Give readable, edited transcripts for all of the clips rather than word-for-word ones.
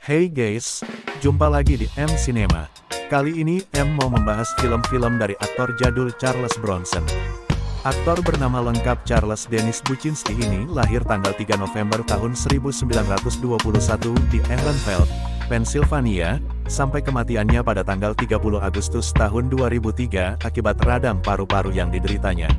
Hey guys, jumpa lagi di M Cinema. Kali ini M mau membahas film-film dari aktor jadul Charles Bronson. Aktor bernama lengkap Charles Dennis Buczynski ini lahir tanggal 3 November tahun 1921 di Ehrenfeld, Pennsylvania, sampai kematiannya pada tanggal 30 Agustus tahun 2003 akibat radang paru-paru yang dideritanya.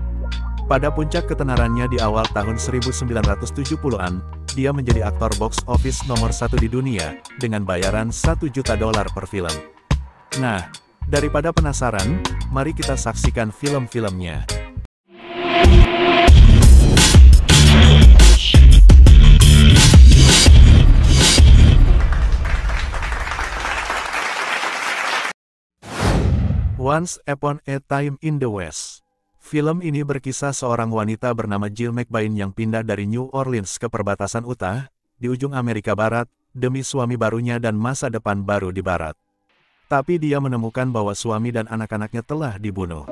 Pada puncak ketenarannya di awal tahun 1970-an, dia menjadi aktor box office nomor 1 di dunia, dengan bayaran $1 juta per film. Nah, daripada penasaran, mari kita saksikan film-filmnya. Once Upon a Time in the West. Film ini berkisah seorang wanita bernama Jill McBain yang pindah dari New Orleans ke perbatasan Utah, di ujung Amerika Barat, demi suami barunya dan masa depan baru di Barat. Tapi dia menemukan bahwa suami dan anak-anaknya telah dibunuh.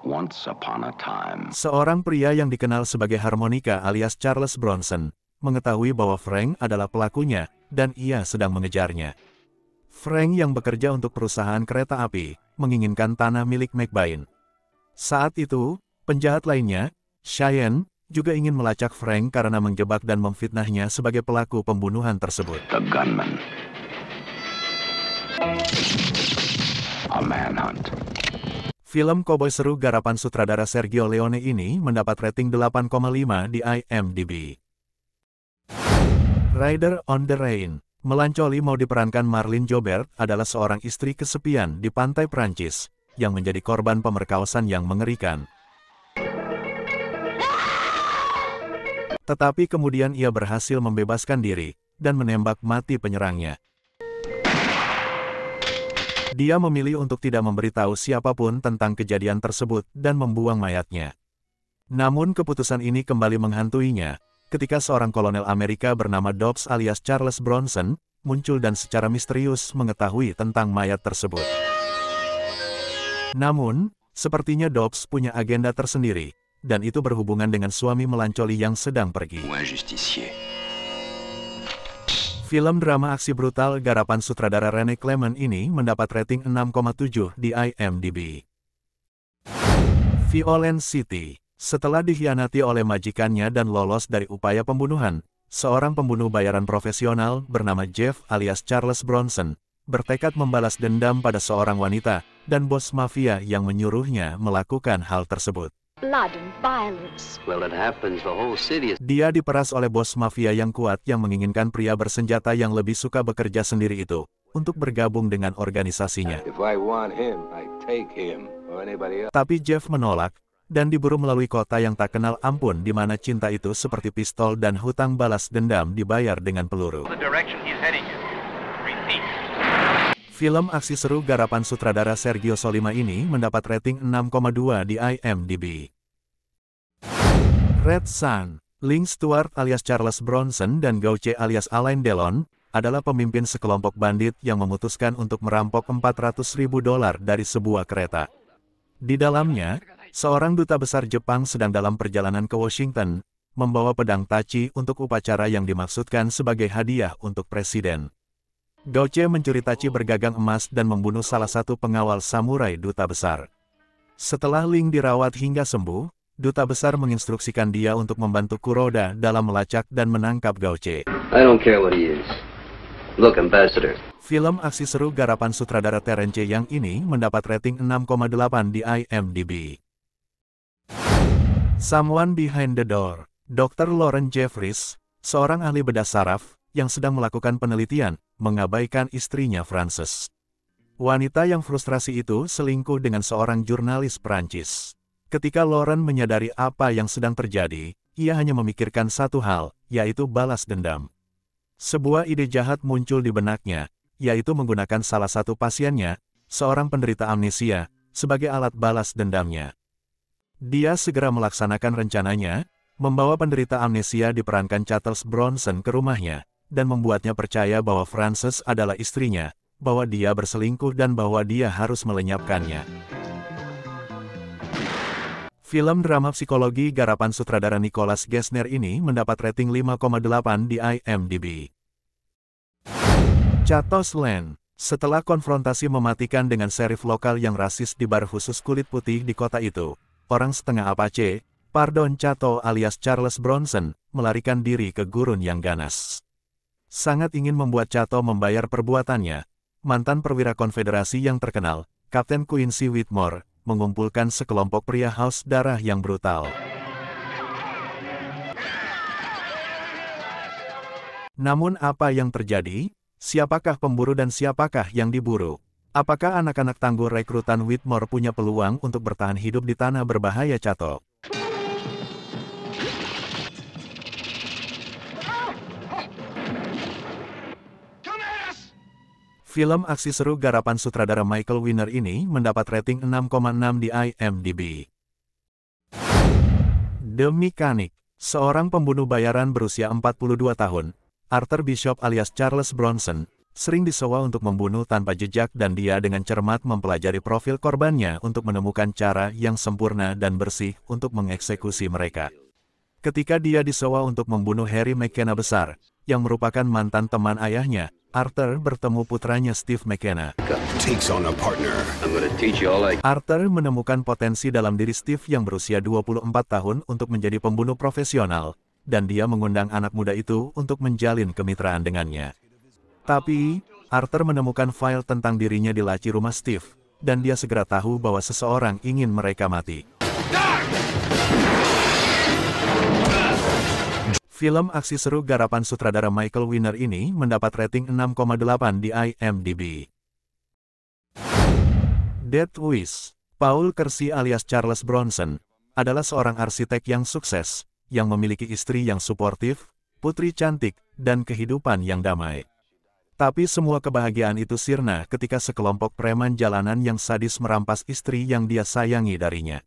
Once upon a time. Seorang pria yang dikenal sebagai harmonika alias Charles Bronson, mengetahui bahwa Frank adalah pelakunya, dan ia sedang mengejarnya. Frank yang bekerja untuk perusahaan kereta api, menginginkan tanah milik McBain. Saat itu, penjahat lainnya, Cheyenne, juga ingin melacak Frank karena menjebak dan memfitnahnya sebagai pelaku pembunuhan tersebut. The gunman. A manhunt. Film koboi seru garapan sutradara Sergio Leone ini mendapat rating 8,5 di IMDb. Rider on the Rain. Melancoli mau diperankan Marlene Jobert adalah seorang istri kesepian di pantai Prancis, yang menjadi korban pemerkosaan yang mengerikan. Tetapi kemudian ia berhasil membebaskan diri, dan menembak mati penyerangnya. Dia memilih untuk tidak memberitahu siapapun tentang kejadian tersebut dan membuang mayatnya. Namun keputusan ini kembali menghantuinya, ketika seorang kolonel Amerika bernama Dobbs alias Charles Bronson, muncul dan secara misterius mengetahui tentang mayat tersebut. Namun, sepertinya Dobbs punya agenda tersendiri, dan itu berhubungan dengan suami melancoli yang sedang pergi. Film drama aksi brutal garapan sutradara René Clement ini mendapat rating 6,7 di IMDb. Violent City. Setelah dikhianati oleh majikannya dan lolos dari upaya pembunuhan, seorang pembunuh bayaran profesional bernama Jeff alias Charles Bronson, bertekad membalas dendam pada seorang wanita, dan bos mafia yang menyuruhnya melakukan hal tersebut. Blood and violence. Well, it happens. The whole city is... Dia diperas oleh bos mafia yang kuat yang menginginkan pria bersenjata yang lebih suka bekerja sendiri itu, untuk bergabung dengan organisasinya. If I want him, I take him or anybody else. Tapi Jeff menolak, dan diburu melalui kota yang tak kenal ampun di mana cinta itu seperti pistol dan hutang balas dendam dibayar dengan peluru. Film aksi seru garapan sutradara Sergio Solima ini mendapat rating 6,2 di IMDb. Red Sun. Link Stewart alias Charles Bronson dan Gauche alias Alain Delon adalah pemimpin sekelompok bandit yang memutuskan untuk merampok $400.000 dari sebuah kereta. Di dalamnya, seorang duta besar Jepang sedang dalam perjalanan ke Washington, membawa pedang tachi untuk upacara yang dimaksudkan sebagai hadiah untuk presiden. Gauche mencuri tachi bergagang emas dan membunuh salah satu pengawal samurai duta besar. Setelah Ling dirawat hingga sembuh, duta besar menginstruksikan dia untuk membantu Kuroda dalam melacak dan menangkap Gauche. I don't care what he is. Look, Ambassador. Film aksi seru garapan sutradara Terence Young ini mendapat rating 6,8 di IMDb. Someone Behind the Door. Dr. Lauren Jeffries, seorang ahli bedah saraf, yang sedang melakukan penelitian, mengabaikan istrinya Frances. Wanita yang frustrasi itu selingkuh dengan seorang jurnalis Prancis. Ketika Lauren menyadari apa yang sedang terjadi, ia hanya memikirkan satu hal, yaitu balas dendam. Sebuah ide jahat muncul di benaknya, yaitu menggunakan salah satu pasiennya, seorang penderita amnesia, sebagai alat balas dendamnya. Dia segera melaksanakan rencananya, membawa penderita amnesia diperankan Charles Bronson ke rumahnya, dan membuatnya percaya bahwa Frances adalah istrinya, bahwa dia berselingkuh dan bahwa dia harus melenyapkannya. Film drama psikologi garapan sutradara Nicholas Gessner ini mendapat rating 5,8 di IMDb. Chatos Land. Setelah konfrontasi mematikan dengan sheriff lokal yang rasis di bar khusus kulit putih di kota itu, orang setengah Apache, Pardon Chato alias Charles Bronson, melarikan diri ke gurun yang ganas. Sangat ingin membuat Chato membayar perbuatannya, mantan perwira konfederasi yang terkenal, Kapten Quincy Whitmore, mengumpulkan sekelompok pria haus darah yang brutal. Namun apa yang terjadi? Siapakah pemburu dan siapakah yang diburu? Apakah anak-anak tangguh rekrutan Whitmore punya peluang untuk bertahan hidup di tanah berbahaya Chato? Film aksi seru garapan sutradara Michael Winner ini mendapat rating 6,6 di IMDb. The Mechanic. Seorang pembunuh bayaran berusia 42 tahun, Arthur Bishop alias Charles Bronson, sering disewa untuk membunuh tanpa jejak dan dia dengan cermat mempelajari profil korbannya untuk menemukan cara yang sempurna dan bersih untuk mengeksekusi mereka. Ketika dia disewa untuk membunuh Harry McKenna besar, yang merupakan mantan teman ayahnya, Arthur bertemu putranya Steve McKenna. Arthur menemukan potensi dalam diri Steve yang berusia 24 tahun untuk menjadi pembunuh profesional, dan dia mengundang anak muda itu untuk menjalin kemitraan dengannya. Tapi, Arthur menemukan file tentang dirinya di laci rumah Steve, dan dia segera tahu bahwa seseorang ingin mereka mati. Film aksi seru garapan sutradara Michael Winner ini mendapat rating 6,8 di IMDb. Death Wish. Paul Kersey alias Charles Bronson adalah seorang arsitek yang sukses, yang memiliki istri yang suportif, putri cantik, dan kehidupan yang damai. Tapi semua kebahagiaan itu sirna ketika sekelompok preman jalanan yang sadis merampas istri yang dia sayangi darinya.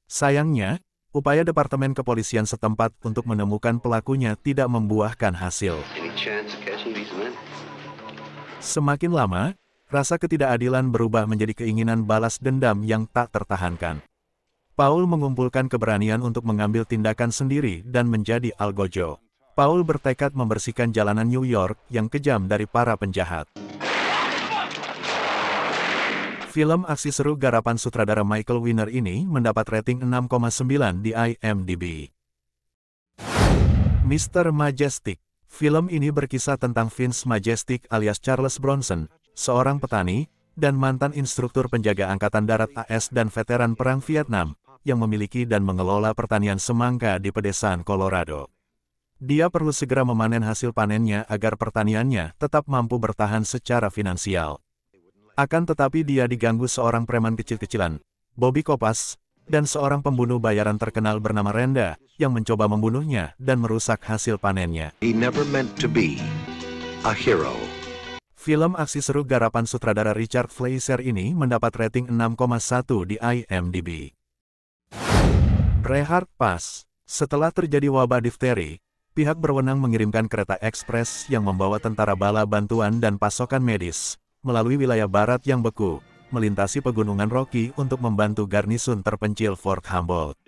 Sayangnya, upaya Departemen Kepolisian setempat untuk menemukan pelakunya tidak membuahkan hasil. Semakin lama, rasa ketidakadilan berubah menjadi keinginan balas dendam yang tak tertahankan. Paul mengumpulkan keberanian untuk mengambil tindakan sendiri dan menjadi algojo. Paul bertekad membersihkan jalanan New York yang kejam dari para penjahat. Film aksi seru garapan sutradara Michael Winner ini mendapat rating 6,9 di IMDb. Mr. Majestic. Film ini berkisah tentang Vince Majestic alias Charles Bronson, seorang petani, dan mantan instruktur penjaga Angkatan Darat AS dan veteran Perang Vietnam, yang memiliki dan mengelola pertanian semangka di pedesaan Colorado. Dia perlu segera memanen hasil panennya agar pertaniannya tetap mampu bertahan secara finansial. Akan tetapi dia diganggu seorang preman kecil-kecilan, Bobby Kopas, dan seorang pembunuh bayaran terkenal bernama Renda, yang mencoba membunuhnya dan merusak hasil panennya. He never meant to be a hero. Film aksi seru garapan sutradara Richard Fleischer ini mendapat rating 6,1 di IMDb. Rehard Pass. Setelah terjadi wabah difteri, pihak berwenang mengirimkan kereta ekspres yang membawa tentara bala bantuan dan pasokan medis melalui wilayah barat yang beku, melintasi pegunungan Rocky untuk membantu garnisun terpencil Fort Humboldt.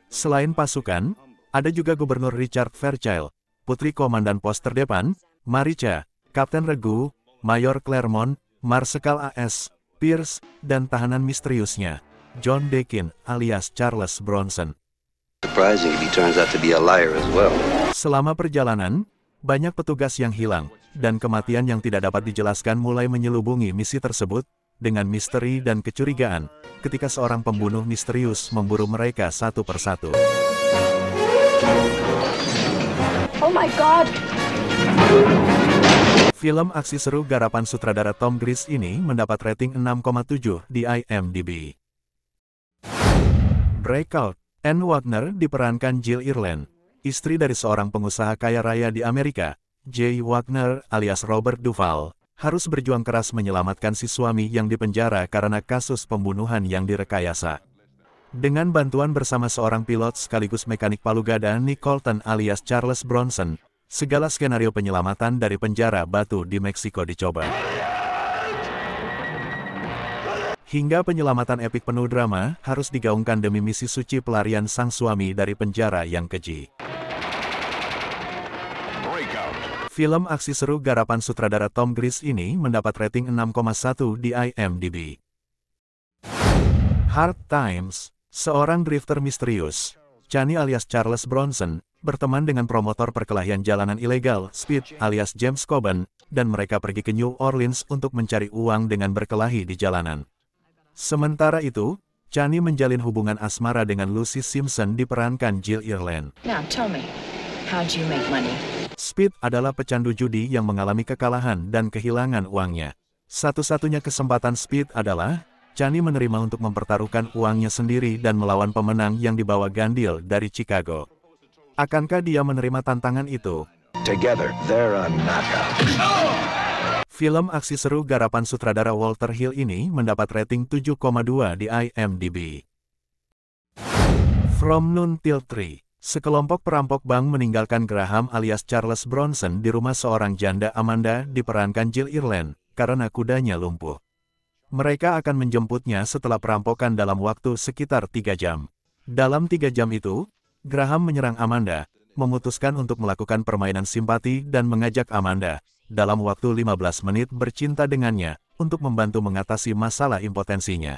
Selain pasukan, ada juga Gubernur Richard Fairchild, Putri Komandan Pos Terdepan, Maricha, Kapten Regu, Mayor Claremont, Marsekal A.S. Pierce, dan tahanan misteriusnya, John Deakin alias Charles Bronson. Surprising if he turns out to be a liar as well. Selama perjalanan, banyak petugas yang hilang, dan kematian yang tidak dapat dijelaskan mulai menyelubungi misi tersebut, dengan misteri dan kecurigaan, ketika seorang pembunuh misterius memburu mereka satu persatu. Oh my God! Film aksi seru garapan sutradara Tom Gries ini mendapat rating 6,7 di IMDb. Breakout. Anne Wagner diperankan Jill Ireland, istri dari seorang pengusaha kaya raya di Amerika, Jay Wagner alias Robert Duvall, harus berjuang keras menyelamatkan si suami yang dipenjara karena kasus pembunuhan yang direkayasa. Dengan bantuan bersama seorang pilot sekaligus mekanik palu gada Nick Colton alias Charles Bronson, segala skenario penyelamatan dari penjara batu di Meksiko dicoba. Hingga penyelamatan epik penuh drama harus digaungkan demi misi suci pelarian sang suami dari penjara yang keji. Film aksi seru garapan sutradara Tom Cruise ini mendapat rating 6,1 di IMDb. Hard Times, seorang drifter misterius, Chani alias Charles Bronson, berteman dengan promotor perkelahian jalanan ilegal, Speed alias James Coburn, dan mereka pergi ke New Orleans untuk mencari uang dengan berkelahi di jalanan. Sementara itu, Chani menjalin hubungan asmara dengan Lucy Simpson diperankan Jill Ireland. Now tell me, how'd you make money? Speed adalah pecandu judi yang mengalami kekalahan dan kehilangan uangnya. Satu-satunya kesempatan Speed adalah Chani menerima untuk mempertaruhkan uangnya sendiri dan melawan pemenang yang dibawa Gandil dari Chicago. Akankah dia menerima tantangan itu? Together, they're a knockout. Film aksi seru garapan sutradara Walter Hill ini mendapat rating 7,2 di IMDb. From Noon Till 3, sekelompok perampok bank meninggalkan Graham alias Charles Bronson di rumah seorang janda Amanda diperankan Jill Ireland karena kudanya lumpuh. Mereka akan menjemputnya setelah perampokan dalam waktu sekitar 3 jam. Dalam 3 jam itu, Graham menyerang Amanda, memutuskan untuk melakukan permainan simpati dan mengajak Amanda, dalam waktu 15 menit bercinta dengannya, untuk membantu mengatasi masalah impotensinya.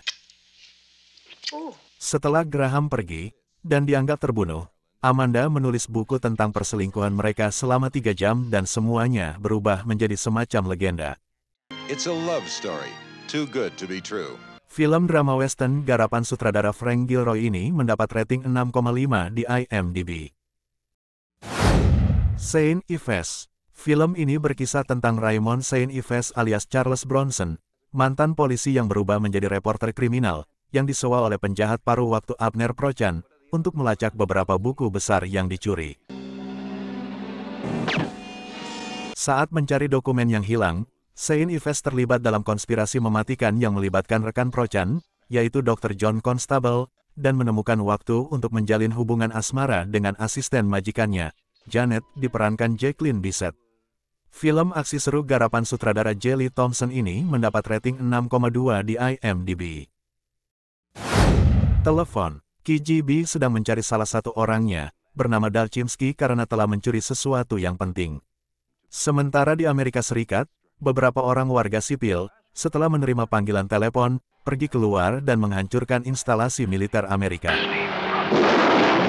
Setelah Graham pergi, dan dianggap terbunuh, Amanda menulis buku tentang perselingkuhan mereka selama 3 jam dan semuanya berubah menjadi semacam legenda. It's a love story. Too good to be true. Film drama western garapan sutradara Frank Gilroy ini mendapat rating 6,5 di IMDb. Saint Yves. Film ini berkisah tentang Raymond Saint Yves alias Charles Bronson, mantan polisi yang berubah menjadi reporter kriminal, yang disewa oleh penjahat paruh waktu Abner Prochan, untuk melacak beberapa buku besar yang dicuri. Saat mencari dokumen yang hilang, Saint Yves terlibat dalam konspirasi mematikan yang melibatkan rekan Prochan, yaitu Dr. John Constable, dan menemukan waktu untuk menjalin hubungan asmara dengan asisten majikannya, Janet, diperankan Jacqueline Bisset. Film aksi seru garapan sutradara Jelly Thompson ini mendapat rating 6,2 di IMDb. Telepon. KGB sedang mencari salah satu orangnya, bernama Dalchimsky karena telah mencuri sesuatu yang penting. Sementara di Amerika Serikat, beberapa orang warga sipil, setelah menerima panggilan telepon, pergi keluar dan menghancurkan instalasi militer Amerika.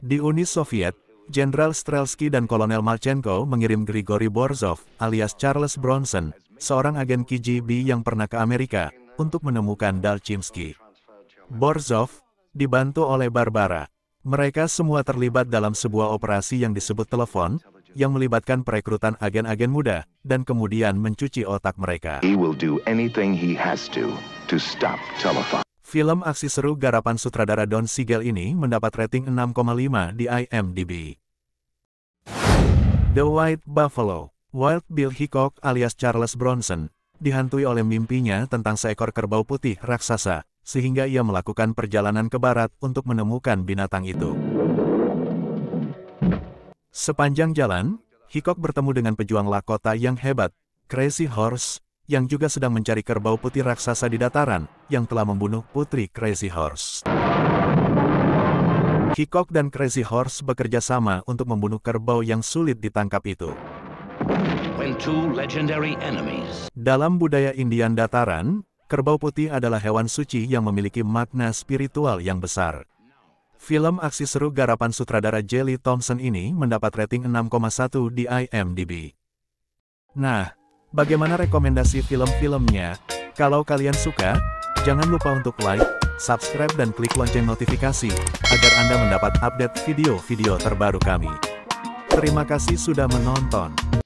Di Uni Soviet, Jenderal Strelsky dan Kolonel Marchenko mengirim Grigory Borzov, alias Charles Bronson, seorang agen KGB yang pernah ke Amerika, untuk menemukan Dalchimsky. Borzov, dibantu oleh Barbara. Mereka semua terlibat dalam sebuah operasi yang disebut telepon, yang melibatkan perekrutan agen-agen muda, dan kemudian mencuci otak mereka. He will do anything he has to stop telephone. Film aksi seru garapan sutradara Don Siegel ini mendapat rating 6,5 di IMDb. The White Buffalo. Wild Bill Hickok alias Charles Bronson, dihantui oleh mimpinya tentang seekor kerbau putih raksasa, sehingga ia melakukan perjalanan ke barat untuk menemukan binatang itu. Sepanjang jalan, Hickok bertemu dengan pejuang Lakota yang hebat, Crazy Horse, yang juga sedang mencari kerbau putih raksasa di dataran, yang telah membunuh putri Crazy Horse. Hickok dan Crazy Horse bekerja sama untuk membunuh kerbau yang sulit ditangkap itu. When two legendary enemies. Dalam budaya Indian dataran, kerbau putih adalah hewan suci yang memiliki makna spiritual yang besar. Film aksi seru garapan sutradara Jelly Thompson ini mendapat rating 6,1 di IMDb. Nah, bagaimana rekomendasi film-filmnya? Kalau kalian suka, jangan lupa untuk like, subscribe dan klik lonceng notifikasi, agar Anda mendapat update video-video terbaru kami. Terima kasih sudah menonton.